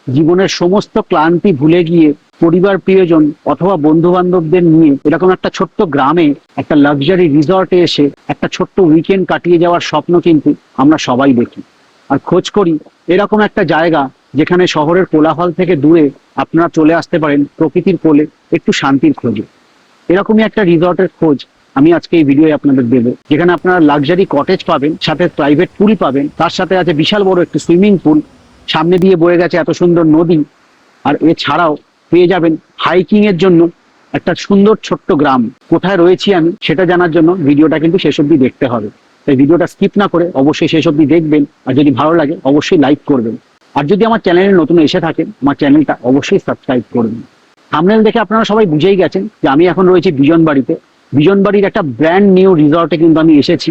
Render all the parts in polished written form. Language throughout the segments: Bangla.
জীবনের সমস্ত ক্লান্তি ভুলে গিয়ে পরিবার প্রিয়জন অথবা বন্ধু বান্ধবদের নিয়ে এরকম একটা ছোট্ট গ্রামে একটা লাক্সারি রিসর্টে এসে একটা ছোট্ট উইকেন্ড কাটিয়ে যাওয়ার স্বপ্ন কিন্তু আমরা সবাই দেখি আর খোঁজ করি এরকম একটা জায়গা যেখানে শহরের কোলাহল থেকে দূরে আপনারা চলে আসতে পারেন প্রকৃতির কোলে একটু শান্তির খোঁজে। এরকমই একটা রিসর্টের খোঁজ আমি আজকে এই ভিডিওয়ে আপনাদের দেবো, যেখানে আপনারা লাক্সারি কটেজ পাবেন, সাথে প্রাইভেট পুল পাবেন, তার সাথে আছে বিশাল বড় একটি সুইমিং পুল, সামনে দিয়ে বয়ে গেছে এত সুন্দর নদী। আর এছাড়াও পেয়ে যাবেন হাইকিং এর জন্য একটা সুন্দর ছোট্ট গ্রাম। কোথায় রয়েছি আমি সেটা জানার জন্য ভিডিওটা কিন্তু শেষ অবধি দেখতে হবে। তাই ভিডিওটা স্কিপ না করে অবশ্যই শেষ অবধি দেখবেন, আর যদি ভালো লাগে অবশ্যই লাইক করবেন। আর যদি আমার চ্যানেলে নতুন এসে থাকেন আমার চ্যানেলটা অবশ্যই সাবস্ক্রাইব করবেন। থাম্বনেল দেখে আপনারা সবাই বুঝেই গেছেন যে আমি এখন রয়েছি বিজনবাড়িতে। বিজনবাড়ির একটা ব্র্যান্ড নিউ রিসর্টে কিন্তু আমি এসেছি,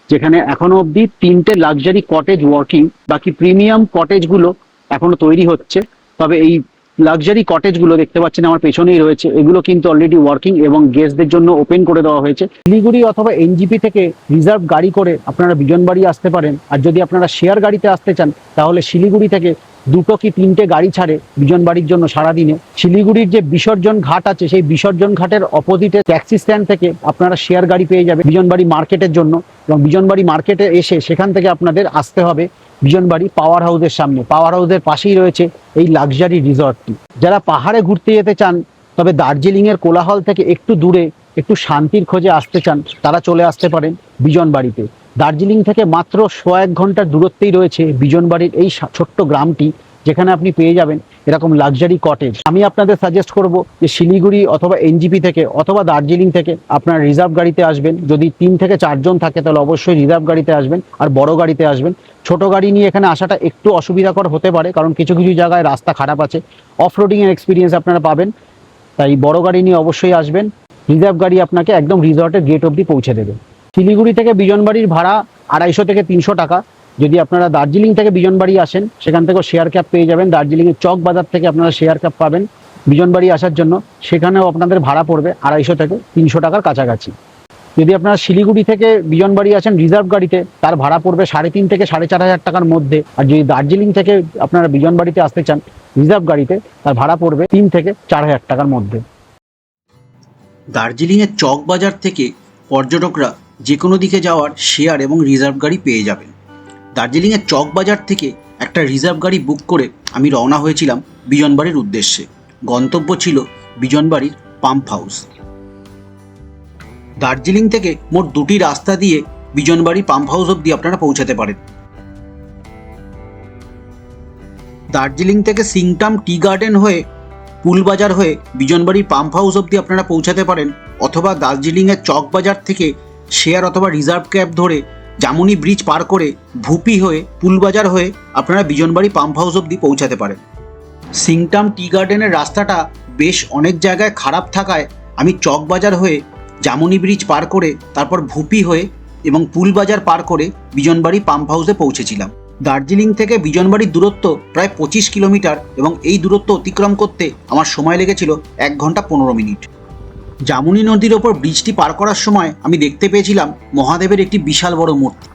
যেখানে এখনো অবধি 3টে লাক্সারি কটেজ ওয়ার্কিং, বাকি প্রিমিয়াম কটেজগুলো এখনো তৈরি হচ্ছে। তবে এই লাক্সারি কটেজগুলো দেখতে পাচ্ছেন আমার পেছনেই রয়েছে, এগুলো কিন্তু অলরেডি ওয়ার্কিং এবং গেস্টদের জন্য ওপেন করে দেওয়া হয়েছে। শিলিগুড়ি অথবা এনজিপি থেকে রিজার্ভ গাড়ি করে আপনারা বিজনবাড়ি আসতে পারেন। আর যদি আপনারা শেয়ার গাড়িতে আসতে চান তাহলে শিলিগুড়ি থেকে 2টো কি 3টে গাড়ি ছাড়ে বিজনবাড়ির জন্য সারাদিনে। শিলিগুড়ির যে বিসর্জন ঘাট আছে সেই বিসর্জন ঘাটের অপোজিটে ট্যাক্সি স্ট্যান্ড থেকে আপনারা শেয়ার গাড়ি পেয়ে যাবেন বিজনবাড়ি মার্কেটের জন্য। এবং বিজনবাড়ি মার্কেটে এসে সেখান থেকে আপনাদের আসতে হবে বিজনবাড়ি পাওয়ার হাউসের সামনে। পাওয়ার হাউসের পাশেই রয়েছে এই লাক্সারি রিসর্টটি। যারা পাহাড়ে ঘুরতে যেতে চান তবে দার্জিলিংয়ের কোলাহল থেকে একটু দূরে একটু শান্তির খোঁজে আসতে চান, তারা চলে আসতে পারেন বিজনবাড়িতে। দার্জিলিং থেকে মাত্র 1.5 ঘন্টার দূরত্বেই রয়েছে বিজনবাড়ির এই ছোট্ট গ্রামটি, যেখানে আপনি পেয়ে যাবেন এরকম লাক্সারি কটেজ। আমি আপনাদের সাজেস্ট করব যে শিলিগুড়ি অথবা এনজিপি থেকে অথবা দার্জিলিং থেকে আপনারা রিজার্ভ গাড়িতে আসবেন। যদি 3 থেকে 4 জন থাকে তাহলে অবশ্যই রিজার্ভ গাড়িতে আসবেন আর বড় গাড়িতে আসবেন। ছোট গাড়ি নিয়ে এখানে আসাটা একটু অসুবিধাকর হতে পারে, কারণ কিছু কিছু জায়গায় রাস্তা খারাপ আছে, অফ রোডিং এর এক্সপিরিয়েন্স আপনারা পাবেন। তাই বড় গাড়ি নিয়ে অবশ্যই আসবেন। রিজার্ভ গাড়ি আপনাকে একদম রিসর্টের গেট অবধি পৌঁছে দেবে। শিলিগুড়ি থেকে বিজনবাড়ির ভাড়া 250 থেকে 300 টাকা। যদি আপনারা দার্জিলিং থেকে বিজনবাড়ি আসেন সেখান থেকেও শেয়ার ক্যাব পেয়ে যাবেন। দার্জিলিংয়ের চক বাজার থেকে আপনারা শেয়ার ক্যাব পাবেন বিজনবাড়ি আসার জন্য, সেখানেও আপনাদের ভাড়া পড়বে 250 থেকে 300 টাকার কাছাকাছি। যদি আপনারা শিলিগুড়ি থেকে বিজনবাড়ি আসেন রিজার্ভ গাড়িতে তার ভাড়া পড়বে 3.5 থেকে 4.5 টাকার মধ্যে। আর যদি দার্জিলিং থেকে আপনারা বিজনবাড়িতে আসতে চান রিজার্ভ গাড়িতে তার ভাড়া পড়বে 3 থেকে 4,000 টাকার মধ্যে। দার্জিলিংয়ের চক বাজার থেকে পর্যটকরা যে কোনো দিকে যাওয়ার শেয়ার এবং রিজার্ভ গাড়ি পেয়ে যাবেন। দার্জিলিংয়ের চক বাজার থেকে একটা রিজার্ভ গাড়ি বুক করে আমি রওনা হয়েছিলাম বিজনবাড়ির উদ্দেশ্যে। গন্তব্য ছিল বিজনবাড়ির পাম্প হাউস। দার্জিলিং থেকে মোট 2টি রাস্তা দিয়ে বিজনবাড়ি পাম্প হাউস অবধি আপনারা পৌঁছাতে পারেন। দার্জিলিং থেকে সিংটাম টি গার্ডেন হয়ে পুলবাজার হয়ে বিজনবাড়ির পাম্প হাউস অবধি আপনারা পৌঁছাতে পারেন, অথবা দার্জিলিংয়ের চক বাজার থেকে শেয়ার অথবা রিজার্ভ ক্যাব ধরে জামুনি ব্রিজ পার করে ভুপি হয়ে পুলবাজার হয়ে আপনারা বিজনবাড়ি পাম্প হাউস অবধি পৌঁছাতে পারেন। সিংটাম টি গার্ডেনের রাস্তাটা বেশ অনেক জায়গায় খারাপ থাকায় আমি চক বাজার হয়ে জামুনি ব্রিজ পার করে তারপর ভুপি হয়ে এবং পুলবাজার পার করে বিজনবাড়ি পাম্প হাউসে পৌঁছেছিলাম। দার্জিলিং থেকে বিজনবাড়ির দূরত্ব প্রায় 25 কিলোমিটার এবং এই দূরত্ব অতিক্রম করতে আমার সময় লেগেছিল 1 ঘন্টা 15 মিনিট। জামুনি নদীর ওপর ব্রিজটি পার করার সময় আমি দেখতে পেয়েছিলাম মহাদেবের একটি বিশাল বড় মূর্তি।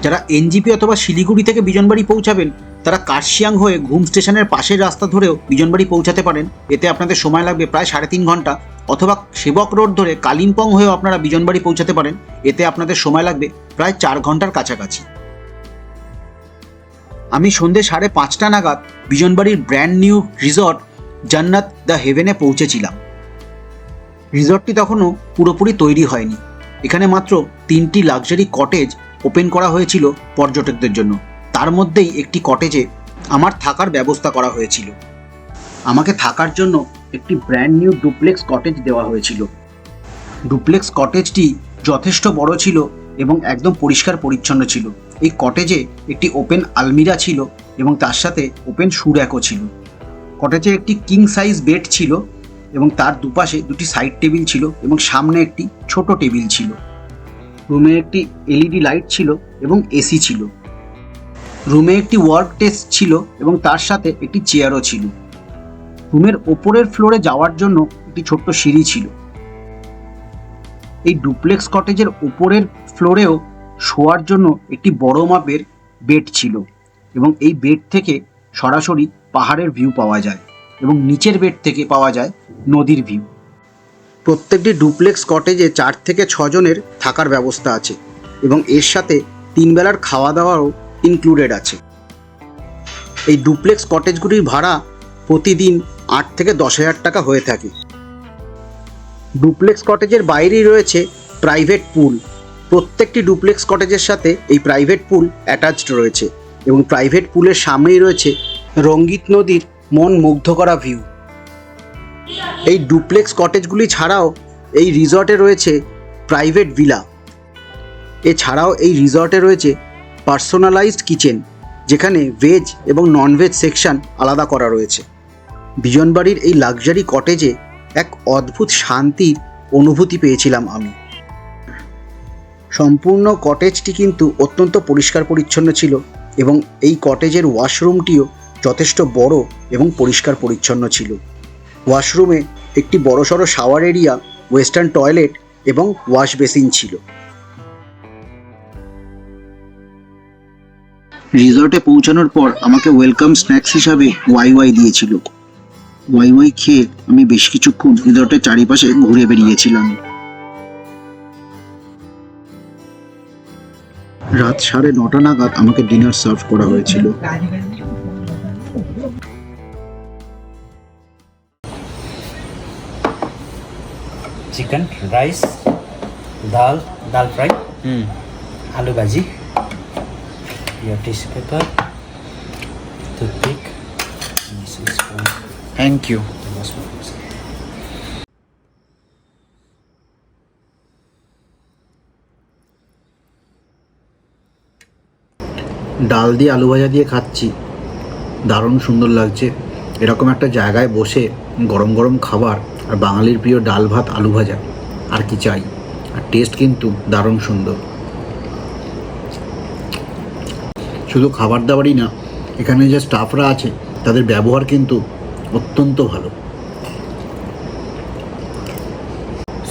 যারা এনজিপি অথবা শিলিগুড়ি থেকে বিজনবাড়ি পৌঁছাবেন তারা কার্শিয়াং হয়ে ঘুম স্টেশনের পাশের রাস্তা ধরেও বিজনবাড়ি পৌঁছাতে পারেন। এতে আপনাদের সময় লাগবে প্রায় 3.5 ঘন্টা। অথবা সেবক রোড ধরে কালিম্পং হয়েও আপনারা বিজনবাড়ি পৌঁছাতে পারেন। এতে আপনাদের সময় লাগবে প্রায় 4 ঘন্টার কাছাকাছি। আমি সন্ধ্যে 5:30 নাগাদ বিজনবাড়ির ব্র্যান্ড নিউ রিসর্ট জান্নাত দ্য হেভেনে পৌঁছেছিলাম। রিসর্টটি তখনও পুরোপুরি তৈরি হয়নি। এখানে মাত্র 3টি লাক্সারি কটেজ ওপেন করা হয়েছিল পর্যটকদের জন্য। তার মধ্যেই একটি কটেজে আমার থাকার ব্যবস্থা করা হয়েছিল। আমাকে থাকার জন্য একটি ব্র্যান্ড নিউ ডুপ্লেক্স কটেজ দেওয়া হয়েছিল। ডুপ্লেক্স কটেজটি যথেষ্ট বড় ছিল এবং একদম পরিষ্কার পরিচ্ছন্ন ছিল। এই কটেজে একটি ওপেন আলমিরা ছিল এবং তার সাথে ওপেন শু র্যাকও ছিল। কটেজে একটি কিং সাইজ বেড ছিল এবং তার দুপাশে 2টি সাইড টেবিল ছিল এবং সামনে একটি ছোট টেবিল ছিল। রুমে একটি এলইডি লাইট ছিল এবং এসি ছিল। রুমে একটি ওয়ার্ক ডেস্ক ছিল এবং তার সাথে একটি চেয়ারও ছিল। রুমের ওপরের ফ্লোরে যাওয়ার জন্য একটি ছোট্ট সিঁড়ি ছিল। এই ডুপ্লেক্স কটেজের উপরের ফ্লোরেও শোয়ার জন্য একটি বড় মাপের বেড ছিল এবং এই বেড থেকে সরাসরি পাহাড়ের ভিউ পাওয়া যায় এবং নিচের বেড থেকে পাওয়া যায় নদীর ভিউ। প্রত্যেকটি ডুপ্লেক্স কটেজে 4 থেকে 6 জনের থাকার ব্যবস্থা আছে এবং এর সাথে 3 বেলার খাওয়া দাওয়াও ইনক্লুডেড আছে। এই ডুপ্লেক্স কটেজগুলির ভাড়া প্রতিদিন 8 থেকে 10,000 টাকা হয়ে থাকে। ডুপ্লেক্স কটেজের বাইরেই রয়েছে প্রাইভেট পুল। প্রত্যেকটি ডুপ্লেক্স কটেজের সাথে এই প্রাইভেট পুল অ্যাটাচড রয়েছে এবং প্রাইভেট পুলের সামনেই রয়েছে রঙ্গিত নদীর মন মুগ্ধ করা ভিউ। এই ডুপ্লেক্স কটেজগুলি ছাড়াও এই রিসর্টে রয়েছে প্রাইভেট ভিলা। এছাড়াও এই রিসর্টে রয়েছে পার্সোনালাইজড কিচেন, যেখানে ভেজ এবং ননভেজ সেকশন আলাদা করা রয়েছে। বিজনবাড়ির এই লাক্সারি কটেজে এক অদ্ভুত শান্তির অনুভূতি পেয়েছিলাম আমি। সম্পূর্ণ কটেজটি কিন্তু অত্যন্ত পরিষ্কার পরিচ্ছন্ন ছিল এবং এই কটেজের ওয়াশরুমটিও যথেষ্ট বড় এবং পরিষ্কার পরিচ্ছন্ন ছিল। ওয়াশরুমে একটি বড়সড় শাওয়ার এরিয়া, ওয়েস্টার্ন টয়লেট এবং ওয়াশ বেসিন ছিল। রিসর্টে পৌঁছানোর পর আমাকে ওয়েলকাম স্ন্যাক্স হিসাবে ওয়াই দিয়েছিল। ওয়াই খেয়ে আমি বেশ কিছুক্ষণ রিসর্টের চারিপাশে ঘুরে বেরিয়েছিলাম। রাত 9:30 নাগাদ আমাকে ডিনার সার্ভ করা হয়েছিল। Chicken rice dal dal fry aloo bhaji your tissue paper toothpick this is for thank you. the most purpose. ডাল দিয়ে আলু ভাজা দিয়ে খাচ্ছি, দারুণ সুন্দর লাগছে। এরকম একটা জায়গায় বসে গরম গরম খাবার আর বাঙালির প্রিয় ডাল ভাত আলু ভাজা, আর কি চাই। আর টেস্ট কিন্তু দারুণ সুন্দর। শুধু খাবার দাবারই না, এখানে যে স্টাফরা আছে তাদের ব্যবহার কিন্তু অত্যন্ত ভালো।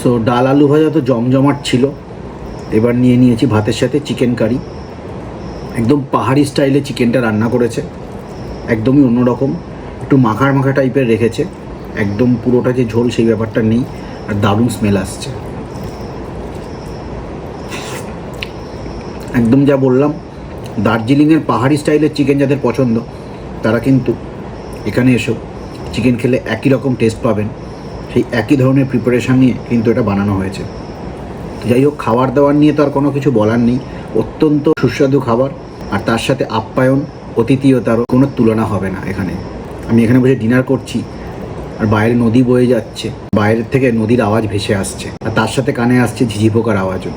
সো ডাল আলু ভাজা তো জমজমাট ছিল। এবার নিয়ে নিয়েছি ভাতের সাথে চিকেন কারি। একদম পাহাড়ি স্টাইলে চিকেনটা রান্না করেছে, একদমই অন্যরকম, একটু মাখা মাখা টাইপের রেখেছে, একদম পুরোটা যে ঝোল সেই ব্যাপারটা নেই, আর দারুণ স্মেল আসছে। একদম যা বললাম, দার্জিলিংয়ের পাহাড়ি স্টাইলের চিকেন যাদের পছন্দ তারা কিন্তু এখানে এসেও চিকেন খেলে একই রকম টেস্ট পাবেন। সেই একই ধরনের প্রিপারেশান নিয়ে কিন্তু এটা বানানো হয়েছে। যাই হোক, খাবার দাবার নিয়ে তো আর কোনো কিছু বলার নেই, অত্যন্ত সুস্বাদু খাবার, আর তার সাথে আপ্যায়ন, অতিথিয়তারও কোনো তুলনা হবে না এখানে। আমি এখানে বসে ডিনার করছি আর বাইরে নদী বয়ে যাচ্ছে, বাইরের থেকে নদীর আওয়াজ ভেসে আসছে, আর তার সাথে কানে আসছে ঝিঝি পোকার আওয়াজও।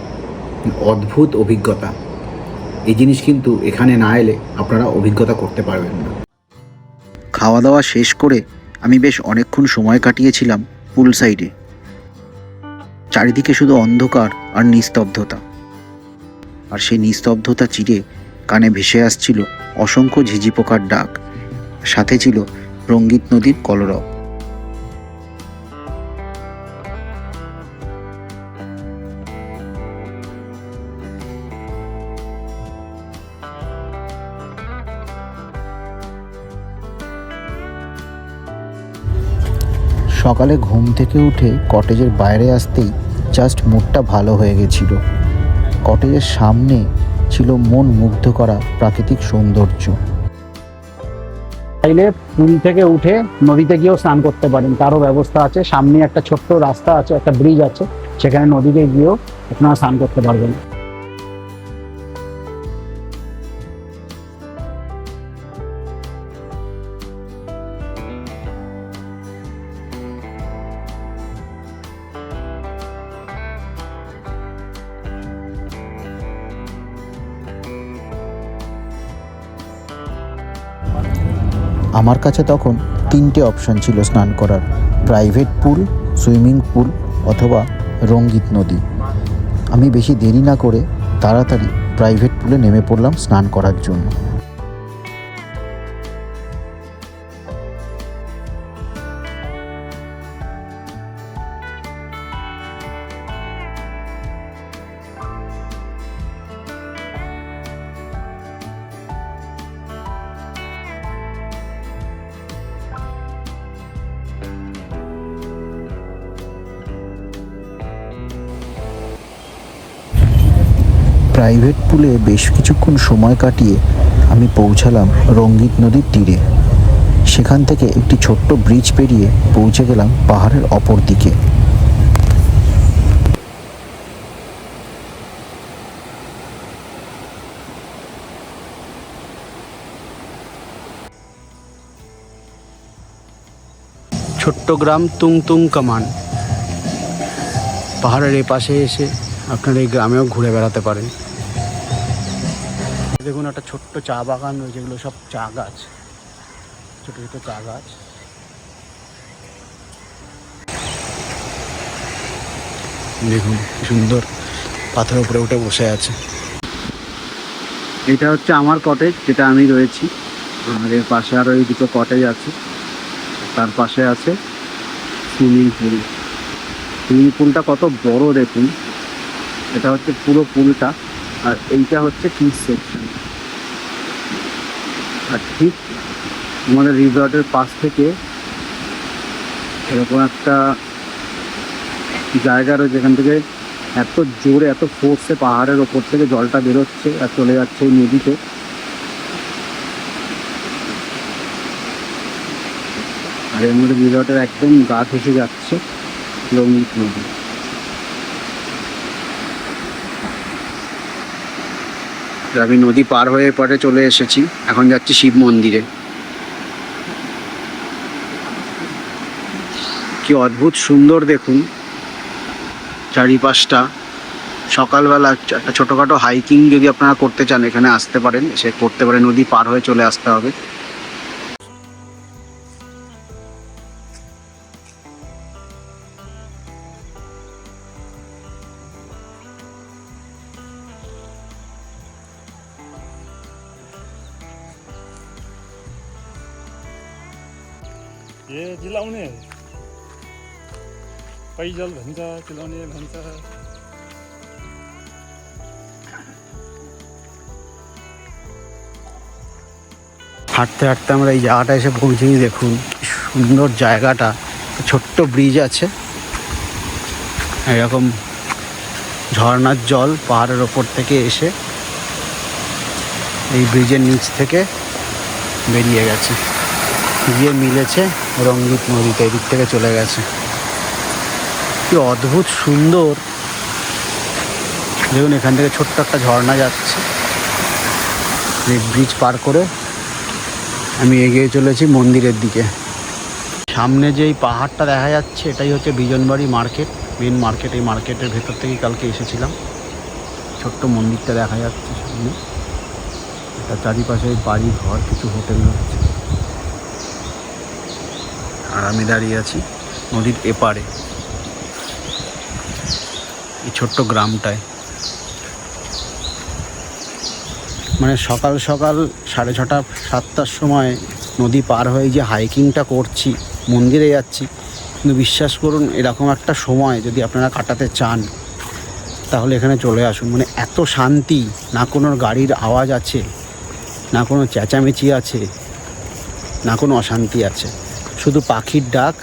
অদ্ভুত অভিজ্ঞতা। এই জিনিস কিন্তু এখানে না এলে আপনারা অভিজ্ঞতা করতে পারবেন না। খাওয়া দাওয়া শেষ করে আমি বেশ অনেকক্ষণ সময় কাটিয়েছিলাম পুল সাইডে। চারিদিকে শুধু অন্ধকার আর নিস্তব্ধতা, আর সেই নিস্তব্ধতা চিরে কানে ভেসে আসছিল অসংখ্য ঝিঝি পোকার ডাক, সাথে ছিল রঙ্গিত নদীর কলরব। সকালে ঘুম থেকে উঠে কটেজের বাইরে আসতেই জাস্ট মুডটা ভালো হয়ে গেছিল। কটেজের সামনে ছিল মন মুগ্ধ করা প্রাকৃতিক সৌন্দর্য। চাইলে পুল থেকে উঠে নদীতে গিয়েও স্নান করতে পারেন, তারও ব্যবস্থা আছে। সামনে একটা ছোট্ট রাস্তা আছে, একটা ব্রিজ আছে, সেখানে নদীতে গিয়েও আপনারা স্নান করতে পারবেন। আমার কাছে তখন 3টে অপশান ছিল স্নান করার: প্রাইভেট পুল, সুইমিং পুল অথবা রঙ্গিত নদী। আমি বেশি দেরি না করে তাড়াতাড়ি প্রাইভেট পুলে নেমে পড়লাম স্নান করার জন্য। প্রাইভেট পুলে বেশ কিছুক্ষণ সময় কাটিয়ে আমি পৌঁছালাম রঙ্গিত নদীর তীরে। সেখান থেকে একটি ছোট্ট ব্রিজ পেরিয়ে পৌঁছে গেলাম পাহাড়ের অপর দিকে। ছোট্ট গ্রাম তুংতুং কামান। পাহাড়ের এপাশে এসে আপনারা এই গ্রামেও ঘুরে বেড়াতে পারেন। দেখুন একটা ছোট্ট চা বাগান রয়েছে, এগুলো সব চা গাছ, ছোট ছোট চা গাছ। দেখুন কি সুন্দর পাথরের উপরে উঠে বসে আছে। এটা হচ্ছে আমার কটেজ, যেটা আমি রয়েছি। আর এর পাশে আরও এই দুটো কটেজ আছে। তার পাশে আছে সুইমিং পুল। সুইমিং পুলটা কত বড় দেখুন। এটা হচ্ছে পুরো পুলটা, আর এইটা হচ্ছে কিড সেকশন। আর ঠিক আমাদের রিসর্টের পাশ থেকে এরকম একটা জায়গা রয়েছে, যেখান থেকে এত জোরে এত ফোর্সে পাহাড়ের ওপর থেকে জলটা বেরোচ্ছে আর চলে যাচ্ছে এই নদীতে। আর এর মধ্যে রিসর্টের একদম গা ঘেঁষে যাচ্ছে রঙ্গিত নদী। আমি নদী পার হয়ে পরে চলে এসেছি, এখন যাচ্ছি শিব মন্দিরে। কি অদ্ভুত সুন্দর দেখুন চারিপাশটা। সকালবেলা একটা ছোটোখাটো হাইকিং যদি আপনারা করতে চান এখানে আসতে পারেন, এসে করতে পারেন। নদী পার হয়ে চলে আসতে হবে। ए चिलाउने पैजल भन्छ, चिलाउने भन्छ। হাঁটতে হাঁটতে আমরা এই জায়গাটা এসে পৌঁছেই। দেখুন সুন্দর জায়গাটা, ছোট্ট ব্রিজ আছে, এরকম ঝর্ণার জল পাহাড়ের ওপর থেকে এসে এই ব্রিজের নিচ থেকে বেরিয়ে গেছে, গিয়ে মিলেছে রঙ্গিত নদীতে, এদিক থেকে চলে গেছে। কি অদ্ভুত সুন্দর দেখুন। এখান থেকে ছোট্ট একটা ঝর্ণা যাচ্ছে। এই ব্রিজ পার করে আমি এগিয়ে চলেছি মন্দিরের দিকে। সামনে যে এই পাহাড়টা দেখা যাচ্ছে এটাই হচ্ছে বিজনবাড়ি মার্কেট, মেন মার্কেট। এই মার্কেটের ভেতর থেকেই কালকে এসেছিলাম। ছোট্ট মন্দিরটা দেখা যাচ্ছে সামনে। এটা চারিপাশে বাড়ি ঘর, কিছু হোটেল রয়েছে। আর আমি দাঁড়িয়ে আছি নদীর এপারে, এই ছোট্ট গ্রামটায়। মানে সকাল সকাল 6:30 7টার সময় নদী পার হয়ে যে হাইকিংটা করছি, মন্দিরে যাচ্ছি, কিন্তু বিশ্বাস করুন এরকম একটা সময় যদি আপনারা কাটাতে চান তাহলে এখানে চলে আসুন। মানে এত শান্তি, না কোনো গাড়ির আওয়াজ আছে, না কোনো চেঁচামেচি আছে, না কোনো অশান্তি আছে, শুধু পাখির ডাক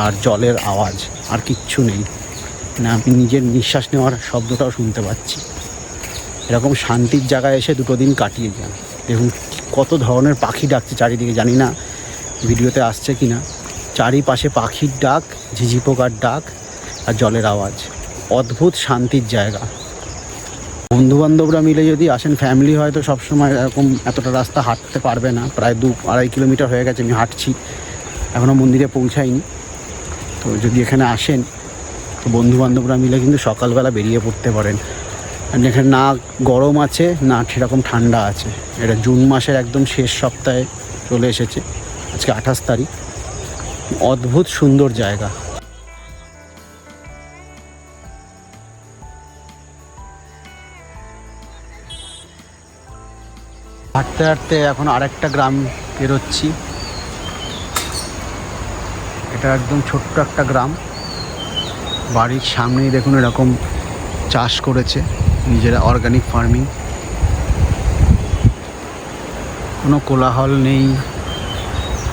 আর জলের আওয়াজ, আর কিচ্ছু নেই। না আমি নিজের নিঃশ্বাস নেওয়ার শব্দটাও শুনতে পাচ্ছি। এরকম শান্তির জায়গায় এসে 2 দিন কাটিয়ে যান। দেখুন কত ধরনের পাখি ডাকছে চারিদিকে, জানি না ভিডিওতে আসছে কি না। চারিপাশে পাখির ডাক, ঝিঝি পোকার ডাক আর জলের আওয়াজ। অদ্ভুত শান্তির জায়গা। বন্ধুবান্ধবরা মিলে যদি আসেন, ফ্যামিলি হয়তো সবসময় এরকম এতটা রাস্তা হাঁটতে পারবে না। প্রায় 2-2.5 কিলোমিটার হয়ে গেছে আমি হাঁটছি, এখনও মন্দিরে পৌঁছাইনি। তো যদি এখানে আসেন তো বন্ধুবান্ধবরা মিলে কিন্তু সকালবেলা বেরিয়ে পড়তে পারেন। আর এখানে না গরম আছে না সেরকম ঠান্ডা আছে। এটা জুন মাসের একদম শেষ সপ্তাহে চলে এসেছে, আজকে 28 তারিখ। অদ্ভুত সুন্দর জায়গা। হাঁটতে হাঁটতে এখন আরেকটা গ্রাম পেরোচ্ছি। এটা একদম ছোট্ট একটা গ্রাম। বাড়ির সামনেই দেখুন এরকম চাষ করেছে নিজেরা, অর্গানিক ফার্মিং। কোনো কোলাহল নেই,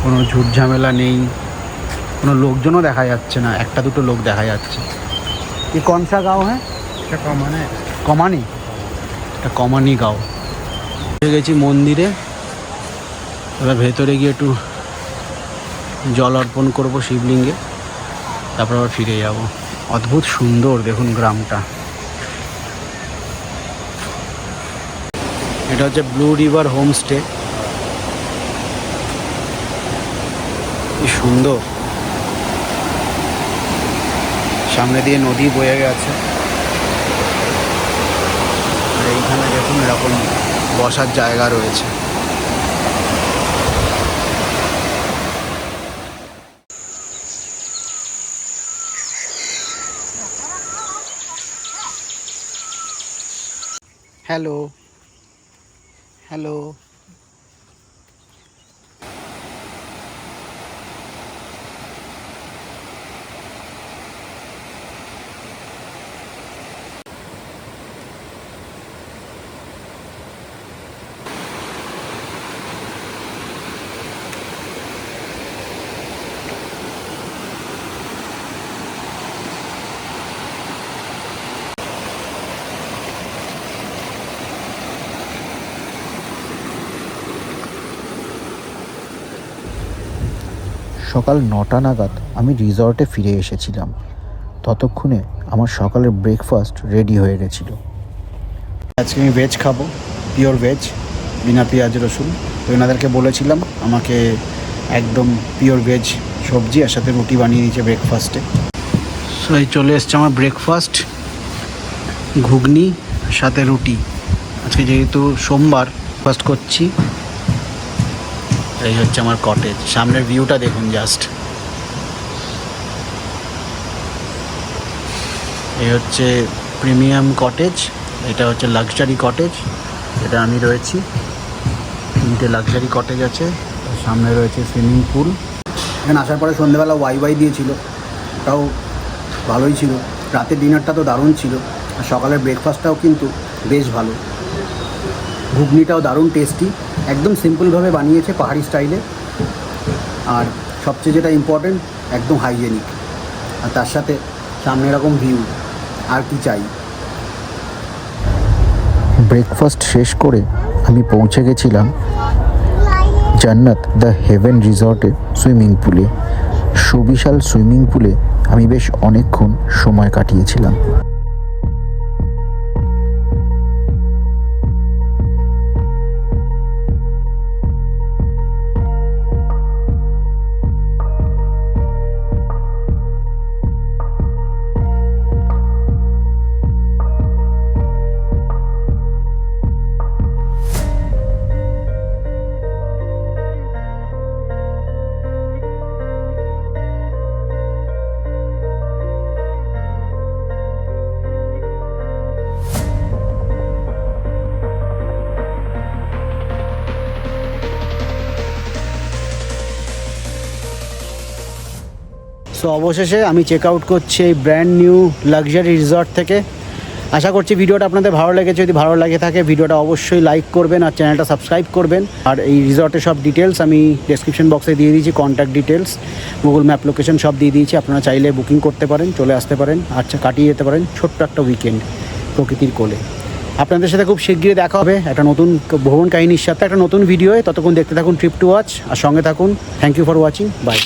কোনো ঝুটঝামেলা নেই, কোনো লোকজনও দেখা যাচ্ছে না। 1-2 লোক দেখা যাচ্ছে। ये कौन सा गांव है? क्या कमाने कमानी। এটা কমানি গাঁও। গেছি মন্দিরে, এবার ভেতরে গিয়ে একটু জল অর্পণ করবো শিবলিঙ্গে, তারপর আবার ফিরে যাব। অদ্ভুত সুন্দর দেখুন গ্রামটা। এটা হচ্ছে ব্লু রিভার হোমস্টে। কি সুন্দর, সামনে দিয়ে নদী বয়ে গেছে, আর এইখানে দেখুন এরকম বসার জায়গা রয়েছে। Hello hello. সকাল 9টা নাগাদ আমি রিসর্টে ফিরে এসেছিলাম। ততক্ষণে আমার সকালের ব্রেকফাস্ট রেডি হয়ে গেছিল। আজকে আমি ভেজ খাবো, পিওর ভেজ, বিনা পেঁয়াজ রসুন। তো এনাদেরকে বলেছিলাম আমাকে একদম পিওর ভেজ সবজি আর সাথে রুটি বানিয়ে দিয়েছে ব্রেকফাস্টে। সো এই চলে এসছে আমার ব্রেকফাস্ট, ঘুগনি সাথে রুটি। আজকে যেহেতু সোমবার ফার্স্ট করছি। এই হচ্ছে আমার কটেজ, সামনের ভিউটা দেখুন জাস্ট। এই হচ্ছে প্রিমিয়াম কটেজ, এটা হচ্ছে লাক্সারি কটেজ, এটা আমি রয়েছি। 3টে লাক্সারি কটেজ আছে, সামনে রয়েছে সুইমিং পুল। এখানে আসার পরে সন্ধ্যেবেলা ওয়াই দিয়েছিল, তাও ভালোই ছিল। রাতের ডিনারটা তো দারুণ ছিল, আর সকালের ব্রেকফাস্টটাও কিন্তু বেশ ভালো। ঘুগনিটাও দারুণ টেস্টি, একদম সিম্পলভাবে বানিয়েছে পাহাড়ি স্টাইলে। আর সবচেয়ে যেটা ইম্পর্টেন্ট, একদম হাইজেনিক, আর তার সাথে সামনে এরকম ভিউ, আর কি চাই। ব্রেকফাস্ট শেষ করে আমি পৌঁছে গেছিলাম জান্নাত দ্য হেভেন রিসর্টের সুইমিং পুলে। সুবিশাল সুইমিং পুলে আমি বেশ অনেকক্ষণ সময় কাটিয়েছিলাম। সো অবশেষে আমি চেক আউট করছি এই ব্র্যান্ড নিউ লাক্সারি রিসর্ট থেকে। আশা করছি ভিডিওটা আপনাদের ভালো লেগেছে। যদি ভালো লাগে থাকে ভিডিওটা অবশ্যই লাইক করবেন আর চ্যানেলটা সাবস্ক্রাইব করবেন। আর এই রিসর্টের সব ডিটেলস আমি ডেসক্রিপশন বক্সে দিয়ে দিয়েছি, contact details, Google map location সব দিয়ে দিয়েছি। আপনারা চাইলে বুকিং করতে পারেন, চলে আসতে পারেন, আচ্ছা কাটিয়ে যেতে পারেন ছোট্ট একটা উইকেন্ড প্রকৃতির কোলে। আপনাদের সাথে খুব শিগগিরই দেখা হবে একটা নতুন ভ্রমণ কাহিনীর সাথে, একটা নতুন ভিডিওয়ে। ততক্ষণ দেখতে থাকুন ট্রিপ টু ওয়াচ, আর সঙ্গে থাকুন। Thank you for watching, by.